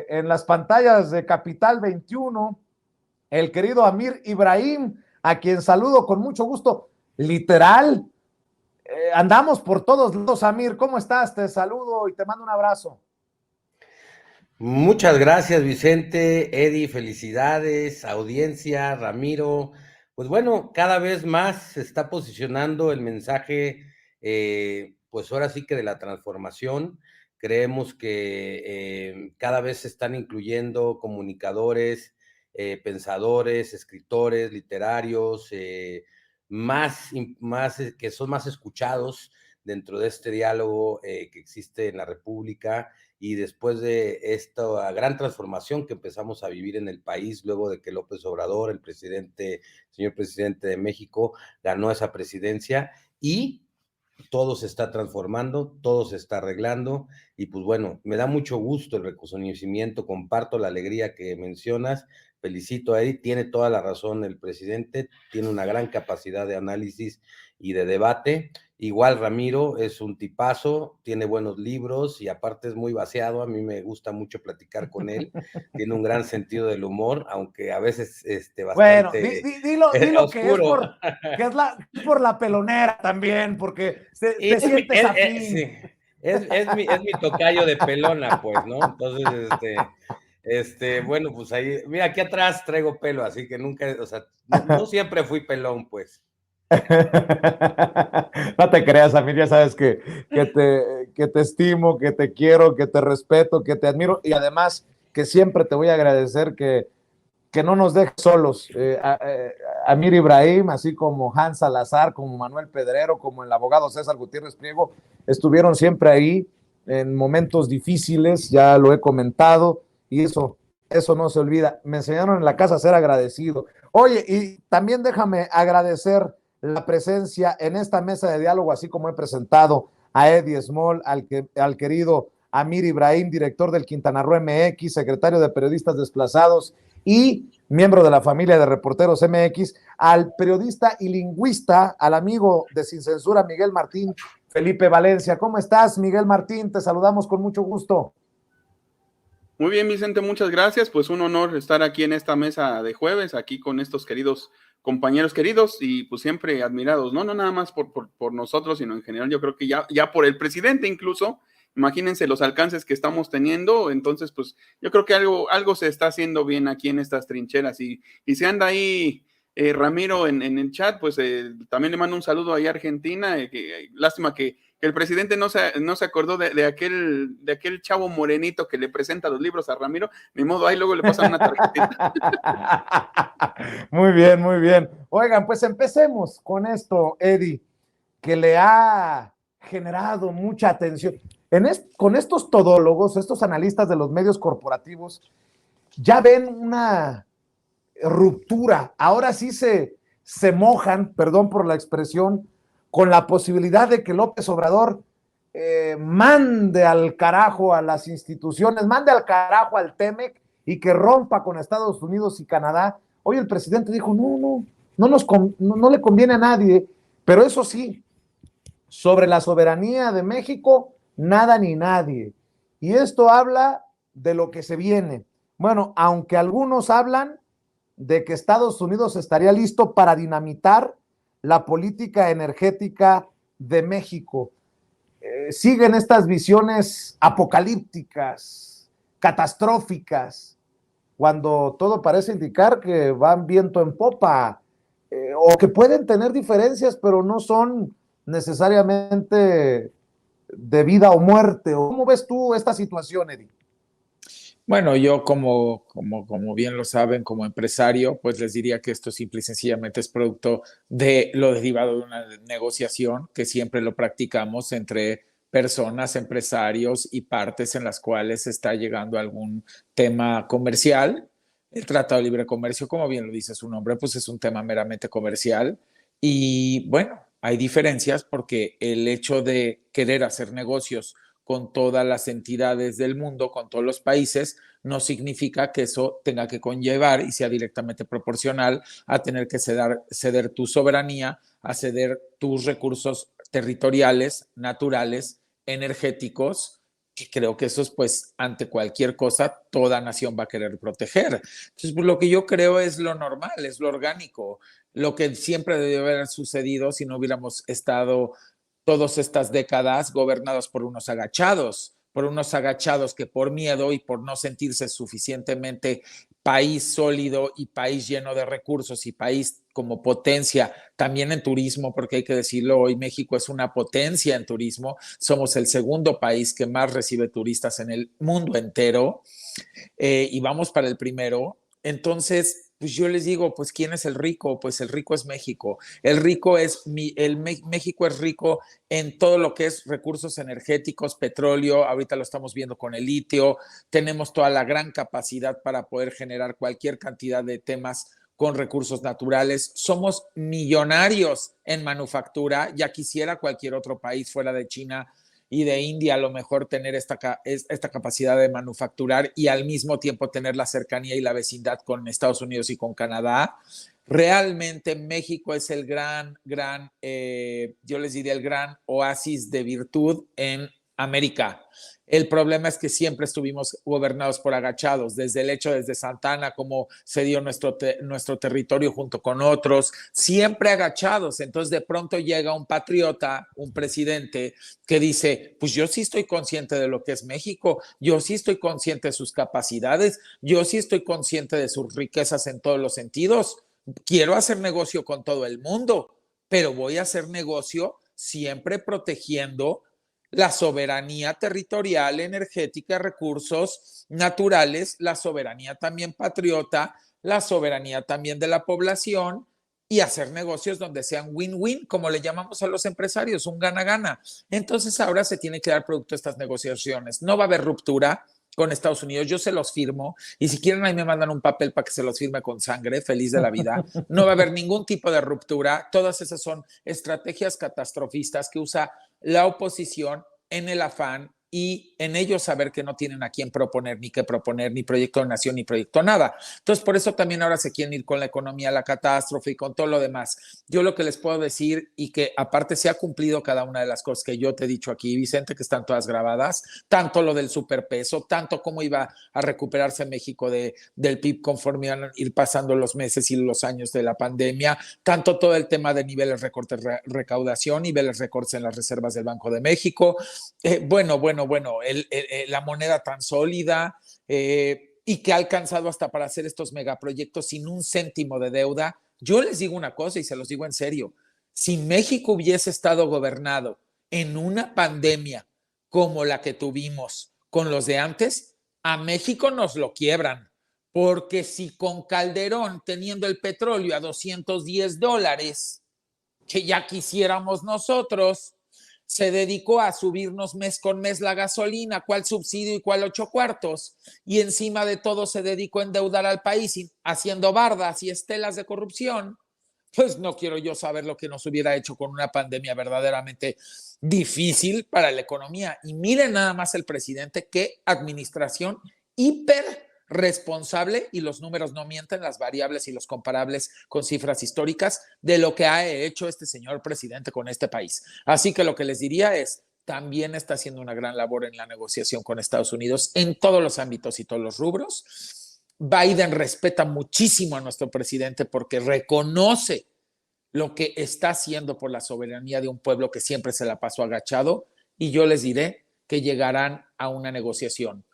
en las pantallas de Capital 21, el querido Amir Ibrahim, a quien saludo con mucho gusto. Literal, andamos por todos lados. Amir, ¿cómo estás? Te saludo y te mando un abrazo. Muchas gracias, Vicente, Eddie, felicidades, audiencia, Ramiro. Pues bueno, cada vez más se está posicionando el mensaje, pues ahora sí que de la transformación. Creemos que cada vez se están incluyendo comunicadores, pensadores, escritores, literarios, que son más escuchados dentro de este diálogo que existe en la República. Y después de esta gran transformación que empezamos a vivir en el país, luego de que López Obrador, señor presidente de México, ganó esa presidencia, y todo se está transformando, todo se está arreglando, y pues bueno, me da mucho gusto el reconocimiento, comparto la alegría que mencionas, felicito a Eddie, tiene toda la razón el presidente, tiene una gran capacidad de análisis y de debate. Igual Ramiro es un tipazo, tiene buenos libros y aparte es muy vaciado, a mí me gusta mucho platicar con él, tiene un gran sentido del humor, aunque a veces Bueno, bastante dilo que oscuro. es por la pelonera también, porque Y te sientes sí, afín. es mi tocayo de pelona, pues, ¿no? Entonces, bueno, pues ahí, mira, aquí atrás traigo pelo, así que nunca, o sea, no siempre fui pelón, pues. No te creas, Amir, ya sabes que te estimo, que te quiero, que te respeto, que te admiro y además que siempre te voy a agradecer que no nos dejes solos. Amir Ibrahim, así como Hans Salazar, como Manuel Pedrero, como el abogado César Gutiérrez Priego, estuvieron siempre ahí en momentos difíciles, ya lo he comentado, y eso no se olvida. Me enseñaron en la casa a ser agradecido. Oye, y también déjame agradecer la presencia en esta mesa de diálogo, así como he presentado a Eddie Small, al querido Amir Ibrahim, director del Quintana Roo MX, secretario de Periodistas Desplazados y miembro de la familia de Reporteros MX, al periodista y lingüista, al amigo de Sin Censura, Miguel Martín Felipe Valencia. ¿Cómo estás, Miguel Martín? Te saludamos con mucho gusto. Muy bien, Vicente, muchas gracias. Pues un honor estar aquí en esta mesa de jueves, aquí con estos queridos compañeros queridos y pues siempre admirados, ¿no? No nada más por nosotros, sino en general. Yo creo que ya por el presidente incluso, imagínense los alcances que estamos teniendo. Entonces, pues yo creo que algo se está haciendo bien aquí en estas trincheras y se anda ahí Ramiro en el chat, pues también le mando un saludo ahí a Argentina. Lástima que el presidente no se acordó de aquel chavo morenito que le presenta los libros a Ramiro. Ni modo, ahí luego le pasan una tarjetita. Muy bien, muy bien. Oigan, pues empecemos con esto, Eddie, que le ha generado mucha atención. Con estos todólogos, estos analistas de los medios corporativos, ya ven una ruptura. Ahora sí se mojan, perdón por la expresión, con la posibilidad de que López Obrador mande al carajo a las instituciones, mande al carajo al TEMEC y que rompa con Estados Unidos y Canadá. Hoy el presidente dijo, no le conviene a nadie, pero eso sí, sobre la soberanía de México, nada ni nadie. Y esto habla de lo que se viene. Bueno, aunque algunos hablan de que Estados Unidos estaría listo para dinamitar la política energética de México. Siguen estas visiones apocalípticas, catastróficas, cuando todo parece indicar que van viento en popa, o que pueden tener diferencias, pero no son necesariamente de vida o muerte. ¿Cómo ves tú esta situación, Eddie? Bueno, yo como bien lo saben, como empresario, pues les diría que esto simple y sencillamente es producto de lo derivado de una negociación que siempre lo practicamos entre personas, empresarios y partes en las cuales se está llegando a algún tema comercial. El Tratado de Libre Comercio, como bien lo dice su nombre, pues es un tema meramente comercial. Y bueno, hay diferencias porque el hecho de querer hacer negocios con todas las entidades del mundo, con todos los países, no significa que eso tenga que conllevar y sea directamente proporcional a tener que ceder tu soberanía, a ceder tus recursos territoriales, naturales, energéticos que creo que eso es, pues, ante cualquier cosa, toda nación va a querer proteger. Entonces, pues, lo que yo creo es lo normal, es lo orgánico, lo que siempre debió haber sucedido si no hubiéramos estado todas estas décadas gobernados por unos agachados que por miedo y por no sentirse suficientemente país sólido y país lleno de recursos y país como potencia también en turismo, porque hay que decirlo, hoy México es una potencia en turismo, somos el segundo país que más recibe turistas en el mundo entero, y vamos para el primero. Entonces, pues yo les digo, pues ¿quién es el rico? Pues el rico es México. El rico es, México es rico en todo lo que es recursos energéticos, petróleo, ahorita lo estamos viendo con el litio, tenemos toda la gran capacidad para poder generar cualquier cantidad de temas con recursos naturales. Somos millonarios en manufactura, ya quisiera cualquier otro país fuera de China y de India a lo mejor tener esta capacidad de manufacturar y al mismo tiempo tener la cercanía y la vecindad con Estados Unidos y con Canadá. Realmente México es el yo les diría el gran oasis de virtud en América. El problema es que siempre estuvimos gobernados por agachados, desde el hecho, desde Santana, como se dio nuestro territorio junto con otros, siempre agachados. Entonces de pronto llega un patriota, un presidente, que dice, pues yo sí estoy consciente de lo que es México, yo sí estoy consciente de sus capacidades, yo sí estoy consciente de sus riquezas en todos los sentidos, quiero hacer negocio con todo el mundo, pero voy a hacer negocio siempre protegiendo la soberanía territorial, energética, recursos naturales, la soberanía también patriota, la soberanía también de la población y hacer negocios donde sean win-win, como le llamamos a los empresarios, un gana-gana. Entonces ahora se tiene que dar producto a estas negociaciones. No va a haber ruptura con Estados Unidos, yo se los firmo y si quieren ahí me mandan un papel para que se los firme con sangre, feliz de la vida. No va a haber ningún tipo de ruptura. Todas esas son estrategias catastrofistas que usa la oposición en el afán y en ellos saber que no tienen a quién proponer, ni qué proponer, ni proyecto de nación, ni proyecto nada. Entonces, por eso también ahora se quieren ir con la economía, la catástrofe y con todo lo demás. Yo lo que les puedo decir, y que aparte se ha cumplido cada una de las cosas que yo te he dicho aquí, Vicente, que están todas grabadas, tanto lo del superpeso, tanto cómo iba a recuperarse México del PIB conforme iban a ir pasando los meses y los años de la pandemia, tanto todo el tema de niveles recortes de recaudación, niveles recortes en las reservas del Banco de México, la moneda tan sólida y que ha alcanzado hasta para hacer estos megaproyectos sin un céntimo de deuda. Yo les digo una cosa y se los digo en serio, si México hubiese estado gobernado en una pandemia como la que tuvimos con los de antes, a México nos lo quiebran, porque si con Calderón teniendo el petróleo a $210, que ya quisiéramos nosotros, se dedicó a subirnos mes con mes la gasolina, cuál subsidio y cuál 8 cuartos, y encima de todo se dedicó a endeudar al país haciendo bardas y estelas de corrupción, pues no quiero yo saber lo que nos hubiera hecho con una pandemia verdaderamente difícil para la economía. Y miren nada más el presidente, qué administración hiper responsable, y los números no mienten, las variables y los comparables con cifras históricas de lo que ha hecho este señor presidente con este país. Así que lo que les diría es, también está haciendo una gran labor en la negociación con Estados Unidos en todos los ámbitos y todos los rubros. Biden respeta muchísimo a nuestro presidente porque reconoce lo que está haciendo por la soberanía de un pueblo que siempre se la pasó agachado, y yo les diré que llegarán a una negociación.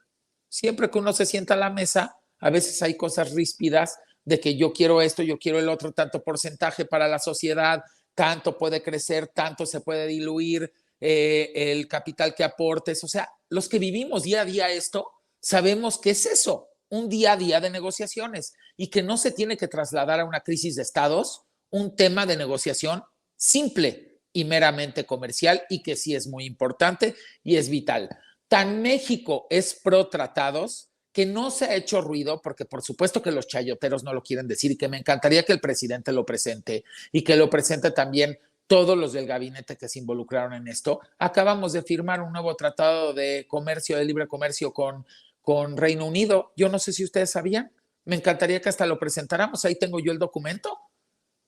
Siempre que uno se sienta a la mesa, a veces hay cosas ríspidas de que yo quiero esto, yo quiero el otro, tanto porcentaje para la sociedad, tanto puede crecer, tanto se puede diluir, el capital que aportes. O sea, los que vivimos día a día esto, sabemos que es eso, un día a día de negociaciones, y que no se tiene que trasladar a una crisis de estados, un tema de negociación simple y meramente comercial, y que sí es muy importante y es vital. Tan México es pro tratados que no se ha hecho ruido, porque por supuesto que los chayoteros no lo quieren decir, y que me encantaría que el presidente lo presente y que lo presente también todos los del gabinete que se involucraron en esto. Acabamos de firmar un nuevo tratado de comercio, de libre comercio con Reino Unido. Yo no sé si ustedes sabían, me encantaría que hasta lo presentáramos, ahí tengo yo el documento.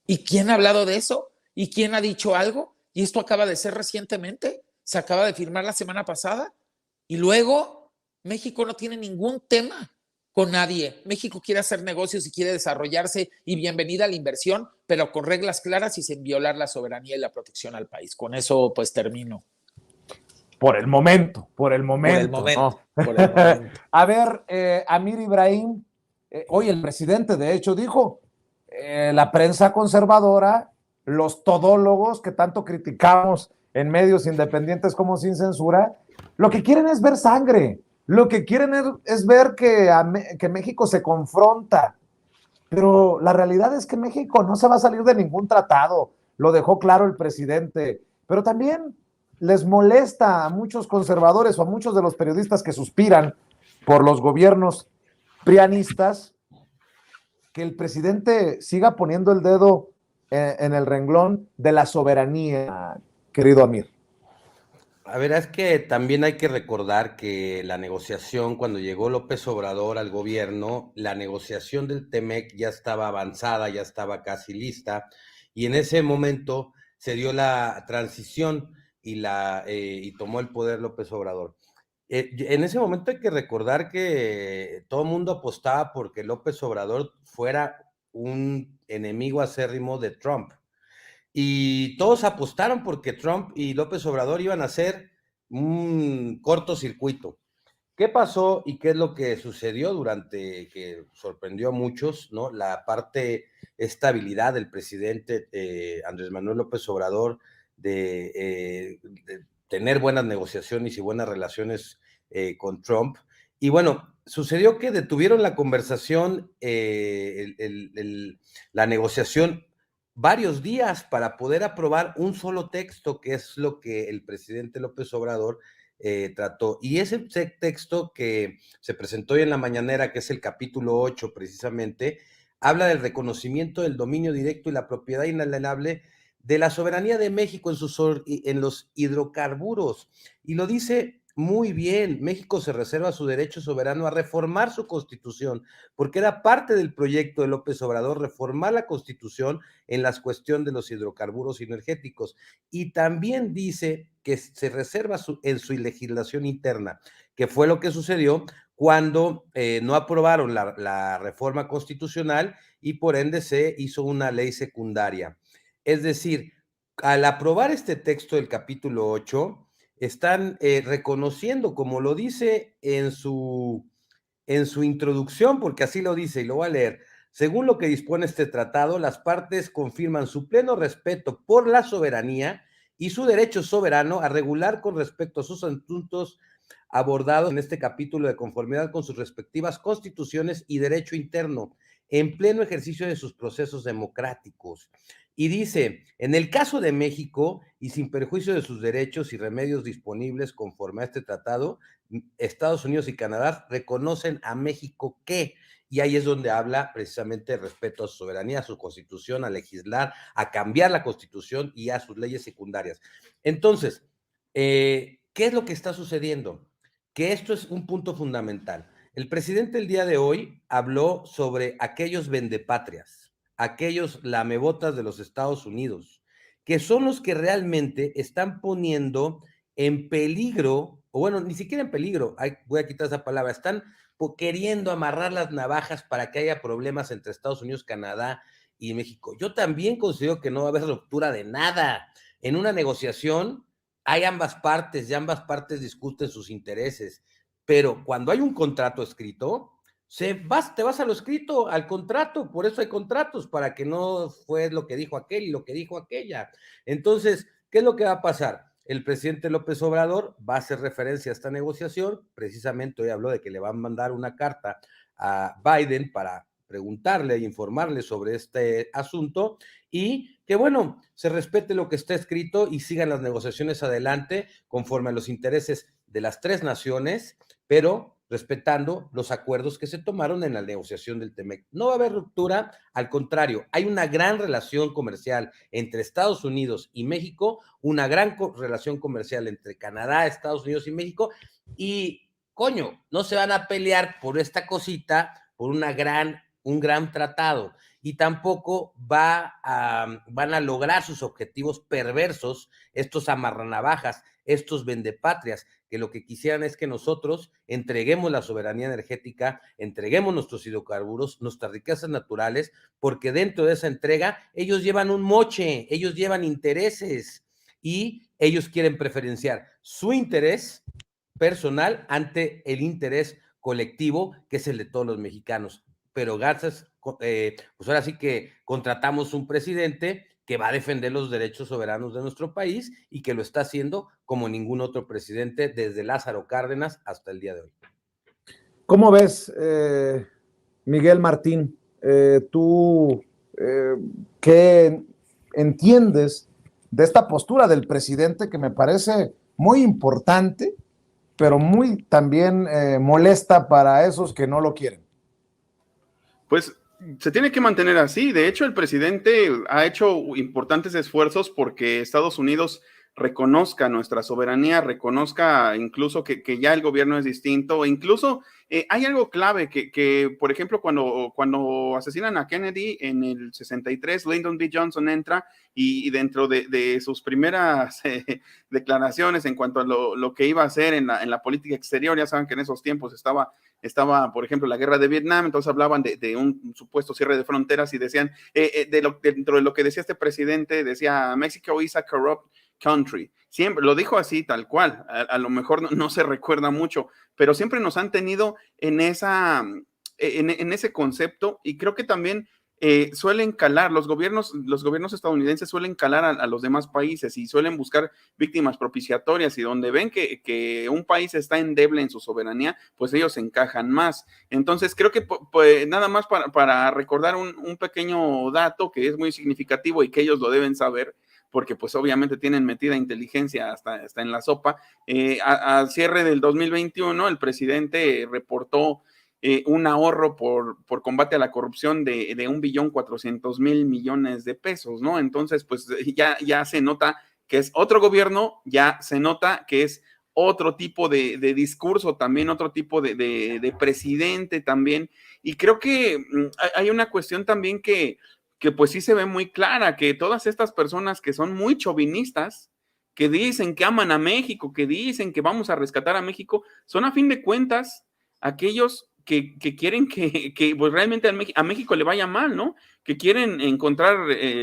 ¿Y quién ha hablado de eso? ¿Y quién ha dicho algo? Y esto acaba de ser recientemente, se acaba de firmar la semana pasada. Y luego, México no tiene ningún tema con nadie. México quiere hacer negocios y quiere desarrollarse y bienvenida a la inversión, pero con reglas claras y sin violar la soberanía y la protección al país. Con eso pues termino. Por el momento, Por el ¿no? momento. Por el momento. A ver, Amir Ibrahim, hoy el presidente de hecho dijo, la prensa conservadora, los todólogos que tanto criticamos en medios independientes como sin censura, lo que quieren es ver sangre, lo que quieren es ver que México se confronta, pero la realidad es que México no se va a salir de ningún tratado, lo dejó claro el presidente, pero también les molesta a muchos conservadores o a muchos de los periodistas que suspiran por los gobiernos prianistas que el presidente siga poniendo el dedo en el renglón de la soberanía, querido Amir. A ver, es que también hay que recordar que la negociación, cuando llegó López Obrador al gobierno, la negociación del TEMEC ya estaba avanzada, ya estaba casi lista, y en ese momento se dio la transición y tomó el poder López Obrador. En ese momento hay que recordar que todo el mundo apostaba porque López Obrador fuera un enemigo acérrimo de Trump. Y todos apostaron porque Trump y López Obrador iban a hacer un cortocircuito. ¿Qué pasó y qué es lo que sucedió que sorprendió a muchos, ¿no? La parte estabilidad del presidente Andrés Manuel López Obrador de tener buenas negociaciones y buenas relaciones con Trump. Y bueno, sucedió que detuvieron la conversación, la negociación varios días para poder aprobar un solo texto, que es lo que el presidente López Obrador trató. Y ese texto que se presentó hoy en la mañanera, que es el capítulo 8 precisamente, habla del reconocimiento del dominio directo y la propiedad inalienable de la soberanía de México en los hidrocarburos. Y lo dice muy bien, México se reserva su derecho soberano a reformar su constitución, porque era parte del proyecto de López Obrador reformar la constitución en la cuestión de los hidrocarburos energéticos. Y también dice que se reserva en su legislación interna, que fue lo que sucedió cuando no aprobaron la reforma constitucional y por ende se hizo una ley secundaria. Es decir, al aprobar este texto del capítulo 8, están reconociendo, como lo dice en su introducción, porque así lo dice y lo voy a leer. Según lo que dispone este tratado, las partes confirman su pleno respeto por la soberanía y su derecho soberano a regular con respecto a sus asuntos abordados en este capítulo de conformidad con sus respectivas constituciones y derecho interno, en pleno ejercicio de sus procesos democráticos. Y dice, en el caso de México, y sin perjuicio de sus derechos y remedios disponibles conforme a este tratado, Estados Unidos y Canadá reconocen a México que, y ahí es donde habla precisamente de respeto a su soberanía, a su constitución, a legislar, a cambiar la constitución y a sus leyes secundarias. Entonces, ¿qué es lo que está sucediendo? Que esto es un punto fundamental. El presidente el día de hoy habló sobre aquellos vendepatrias, aquellos lamebotas de los Estados Unidos, que son los que realmente están poniendo en peligro, o bueno, ni siquiera en peligro, voy a quitar esa palabra, están queriendo amarrar las navajas para que haya problemas entre Estados Unidos, Canadá y México. Yo también considero que no va a haber ruptura de nada. En una negociación hay ambas partes y ambas partes discuten sus intereses, pero cuando hay un contrato escrito, te vas a lo escrito, al contrato, por eso hay contratos, para que no fue lo que dijo aquel y lo que dijo aquella. Entonces, ¿qué es lo que va a pasar? El presidente López Obrador va a hacer referencia a esta negociación, precisamente hoy habló de que le van a mandar una carta a Biden para preguntarle e informarle sobre este asunto y que, bueno, se respete lo que está escrito y sigan las negociaciones adelante conforme a los intereses de las tres naciones, pero respetando los acuerdos que se tomaron en la negociación del TEMEC. No va a haber ruptura, al contrario, hay una gran relación comercial entre Estados Unidos y México, una gran relación comercial entre Canadá, Estados Unidos y México, y coño, no se van a pelear por esta cosita, por un gran tratado, y tampoco van a lograr sus objetivos perversos, estos amarranavajas, estos vendepatrias, que lo que quisieran es que nosotros entreguemos la soberanía energética, entreguemos nuestros hidrocarburos, nuestras riquezas naturales, porque dentro de esa entrega ellos llevan un moche, ellos llevan intereses y ellos quieren preferenciar su interés personal ante el interés colectivo, que es el de todos los mexicanos. Pero gracias, pues ahora sí que contratamos un presidente que va a defender los derechos soberanos de nuestro país y que lo está haciendo como ningún otro presidente desde Lázaro Cárdenas hasta el día de hoy. ¿Cómo ves, Miguel Martín? ¿Tú qué entiendes de esta postura del presidente que me parece muy importante, pero muy también molesta para esos que no lo quieren? Pues se tiene que mantener así. De hecho, el presidente ha hecho importantes esfuerzos porque Estados Unidos reconozca nuestra soberanía, reconozca incluso que ya el gobierno es distinto. E incluso hay algo clave que, por ejemplo, cuando asesinan a Kennedy en el 63, Lyndon B. Johnson entra y dentro de sus primeras declaraciones en cuanto a lo que iba a hacer en la política exterior, ya saben que en esos tiempos estaba, por ejemplo, la guerra de Vietnam, entonces hablaban de un supuesto cierre de fronteras y decían, dentro de lo que decía este presidente, decía, Mexico is a corrupt country. Siempre, lo dijo así, tal cual, a lo mejor no se recuerda mucho, pero siempre nos han tenido en ese concepto y creo que también suelen calar, los gobiernos estadounidenses suelen calar a los demás países y suelen buscar víctimas propiciatorias y donde ven que un país está endeble en su soberanía, pues ellos encajan más. Entonces creo que pues, nada más para recordar un pequeño dato que es muy significativo y que ellos lo deben saber, porque pues obviamente tienen metida inteligencia hasta en la sopa. Al cierre del 2021, el presidente reportó un ahorro por combate a la corrupción de 1.400.000 millones de pesos, ¿no? Entonces, pues ya se nota que es otro gobierno, ya se nota que es otro tipo de discurso también, otro tipo de presidente también. Y creo que hay una cuestión también que pues sí se ve muy clara, que todas estas personas que son muy chauvinistas, que dicen que aman a México, que dicen que vamos a rescatar a México, son a fin de cuentas aquellos que quieren que pues realmente a México le vaya mal, ¿no? Que quieren encontrar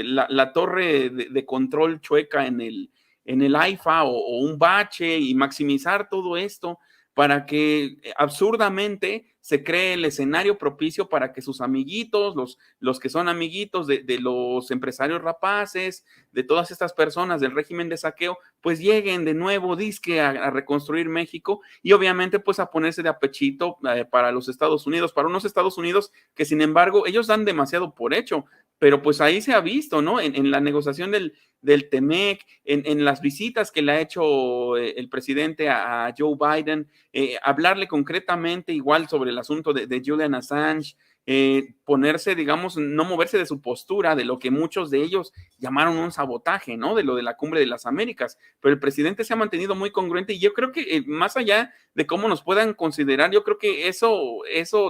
la torre de control chueca en el AIFA o un bache y maximizar todo esto para que absurdamente se cree el escenario propicio para que sus amiguitos, los que son amiguitos de los empresarios rapaces, de todas estas personas del régimen de saqueo, pues lleguen de nuevo, disque a reconstruir México y obviamente pues a ponerse de apechito para los Estados Unidos, para unos Estados Unidos que sin embargo ellos dan demasiado por hecho, pero pues ahí se ha visto, ¿no? En la negociación del TEMEC, en las visitas que le ha hecho el presidente a Joe Biden, hablarle concretamente igual sobre el asunto de Julian Assange, ponerse, digamos, no moverse de su postura, de lo que muchos de ellos llamaron un sabotaje, ¿no? De lo de la Cumbre de las Américas, pero el presidente se ha mantenido muy congruente y yo creo que más allá de cómo nos puedan considerar, yo creo que eso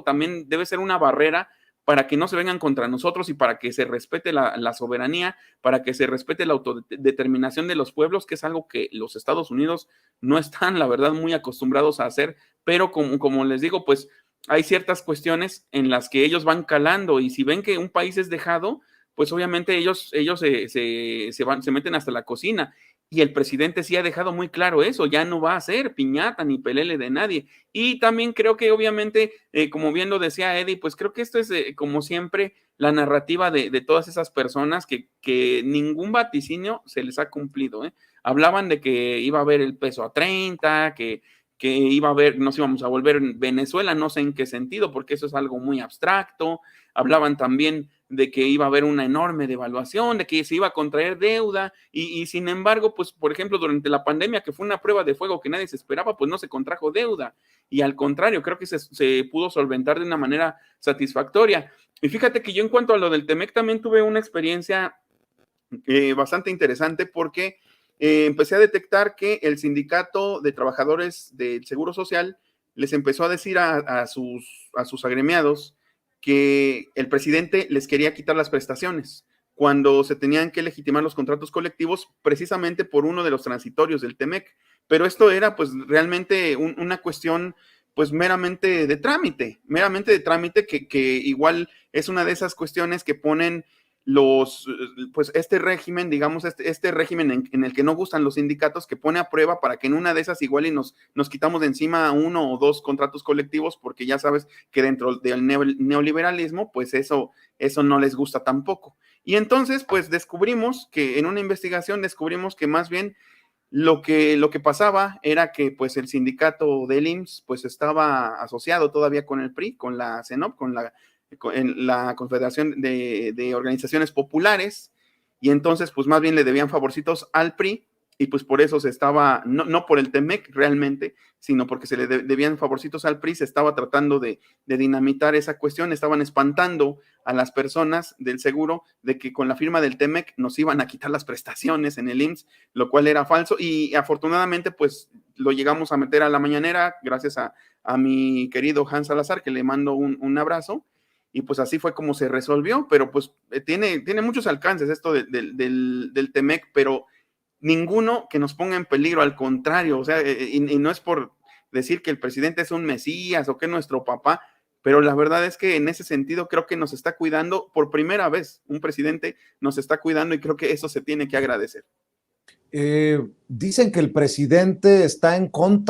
también debe ser una barrera para que no se vengan contra nosotros y para que se respete la soberanía, para que se respete la autodeterminación de los pueblos, que es algo que los Estados Unidos no están, la verdad, muy acostumbrados a hacer, pero como les digo, pues hay ciertas cuestiones en las que ellos van calando y si ven que un país es dejado, pues obviamente ellos se meten hasta la cocina. Y el presidente sí ha dejado muy claro eso, ya no va a ser piñata ni pelele de nadie. Y también creo que obviamente, como bien lo decía Eddie, pues creo que esto es como siempre la narrativa de todas esas personas que ningún vaticinio se les ha cumplido. Hablaban de que iba a haber el peso a 30, que iba a haber, nos íbamos a volver Venezuela, no sé en qué sentido, porque eso es algo muy abstracto. Hablaban también de que iba a haber una enorme devaluación, de que se iba a contraer deuda, y sin embargo, pues, por ejemplo, durante la pandemia, que fue una prueba de fuego que nadie se esperaba, pues no se contrajo deuda, y al contrario, creo que se pudo solventar de una manera satisfactoria. Y fíjate que yo en cuanto a lo del TEMEC también tuve una experiencia bastante interesante, porque empecé a detectar que el sindicato de trabajadores del Seguro Social les empezó a decir a sus agremiados que el presidente les quería quitar las prestaciones cuando se tenían que legitimar los contratos colectivos precisamente por uno de los transitorios del TEMEC, pero esto era pues realmente una cuestión pues meramente de trámite que igual es una de esas cuestiones que ponen pues este régimen, digamos, este régimen en el que no gustan los sindicatos, que pone a prueba para que en una de esas igual y nos quitamos de encima 1 o 2 contratos colectivos, porque ya sabes que dentro del neoliberalismo, pues eso no les gusta tampoco. Y entonces, pues en una investigación descubrimos que más bien lo que pasaba era que pues el sindicato del IMSS pues estaba asociado todavía con el PRI, con la CENOP, en la Confederación de Organizaciones Populares, y entonces pues más bien le debían favorcitos al PRI, y pues por eso se estaba, no por el TEMEC realmente, sino porque se le debían favorcitos al PRI, se estaba tratando de dinamitar esa cuestión, estaban espantando a las personas del seguro de que con la firma del TEMEC nos iban a quitar las prestaciones en el IMSS, lo cual era falso, y afortunadamente pues lo llegamos a meter a la mañanera, gracias a mi querido Hans Salazar, que le mando un abrazo, y pues así fue como se resolvió, pero pues tiene muchos alcances esto del TEMEC, pero ninguno que nos ponga en peligro, al contrario, o sea, y no es por decir que el presidente es un mesías o que es nuestro papá, pero la verdad es que en ese sentido creo que nos está cuidando por primera vez, un presidente nos está cuidando y creo que eso se tiene que agradecer. Dicen que el presidente está en contra